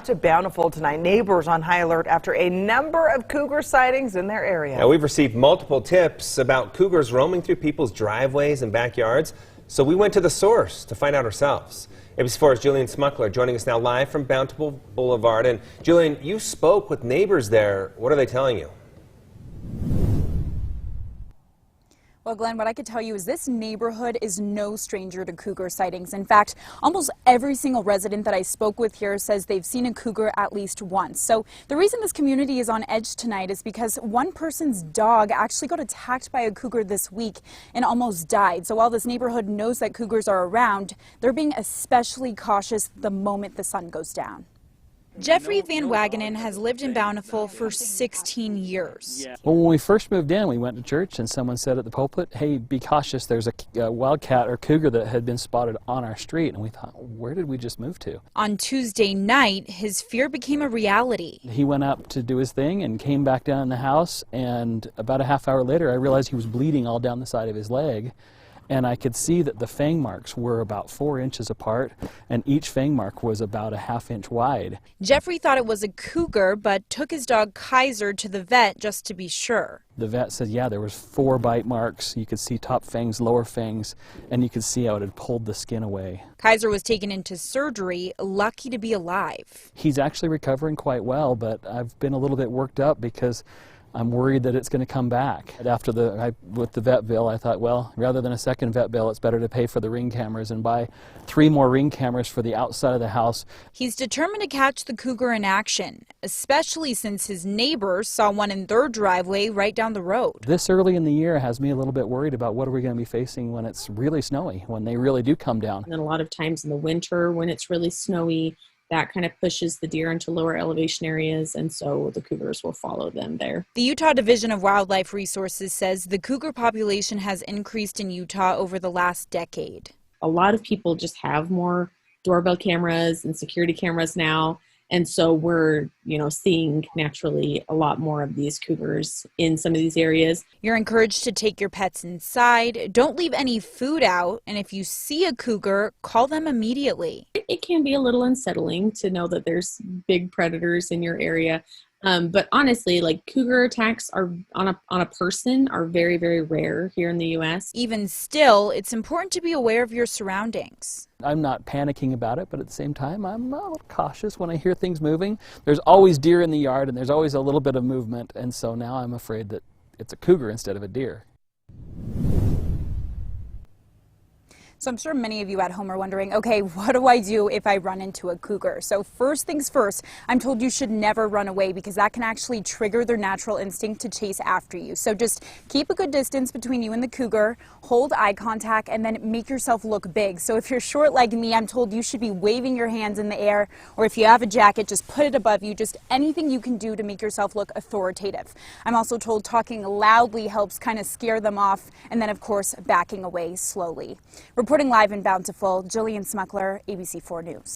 To Bountiful tonight, neighbors on high alert after a number of cougar sightings in their area. Now, we've received multiple tips about cougars roaming through people's driveways and backyards, so we went to the source to find out ourselves. ABC4's Julian Smuckler joining us now live from Bountiful Boulevard. And Julian, you spoke with neighbors there. What are they telling you? Well, Glenn, what I could tell you is this neighborhood is no stranger to cougar sightings. In fact, almost every single resident that I spoke with here says they've seen a cougar at least once. So the reason this community is on edge tonight is because one person's dog actually got attacked by a cougar this week and almost died. So while this neighborhood knows that cougars are around, they're being especially cautious the moment the sun goes down. Jeffrey Van Wagenen has lived in Bountiful for 16 years. Well, when we first moved in, we went to church and someone said at the pulpit, hey, be cautious, there's a wildcat or cougar that had been spotted on our street. And we thought, where did we just move to? On Tuesday night, his fear became a reality. He went up to do his thing and came back down in the house, and about a half hour later I realized he was bleeding all down the side of his leg. And I could see that the fang marks were about 4 inches apart, and each fang mark was about a ½ inch wide. Jeffrey thought it was a cougar, but took his dog Kaiser to the vet just to be sure. The vet said, yeah, there was 4 bite marks. You could see top fangs, lower fangs, and you could see how it had pulled the skin away. Kaiser was taken into surgery, lucky to be alive. He's actually recovering quite well, but I've been a little bit worked up because I'm worried that it's going to come back. After with the vet bill, I thought, well, rather than a second vet bill, it's better to pay for the ring cameras and buy 3 more ring cameras for the outside of the house. He's determined to catch the cougar in action, especially since his neighbors saw one in their driveway right down the road. This early in the year has me a little bit worried about what are we going to be facing when it's really snowy, when they really do come down. And then a lot of times in the winter when it's really snowy, that kind of pushes the deer into lower elevation areas, and so the cougars will follow them there. The Utah Division of Wildlife Resources says the cougar population has increased in Utah over the last decade. A lot of people just have more doorbell cameras and security cameras now, and so we're, seeing naturally a lot more of these cougars in some of these areas. You're encouraged to take your pets inside. Don't leave any food out, and if you see a cougar, call them immediately. It can be a little unsettling to know that there's big predators in your area. But honestly, cougar attacks on a person are very, very rare here in the U.S. Even still, it's important to be aware of your surroundings. I'm not panicking about it, but at the same time, I'm a little cautious when I hear things moving. There's always deer in the yard, and there's always a little bit of movement, and so now I'm afraid that it's a cougar instead of a deer. So I'm sure many of you at home are wondering, okay, what do I do if I run into a cougar? So first things first, I'm told you should never run away because that can actually trigger their natural instinct to chase after you. So just keep a good distance between you and the cougar, hold eye contact, and then make yourself look big. So if you're short like me, I'm told you should be waving your hands in the air, or if you have a jacket, just put it above you. Just anything you can do to make yourself look authoritative. I'm also told talking loudly helps kind of scare them off, and then of course backing away slowly. Reporting live in Bountiful, Julian Smuckler, ABC4 News.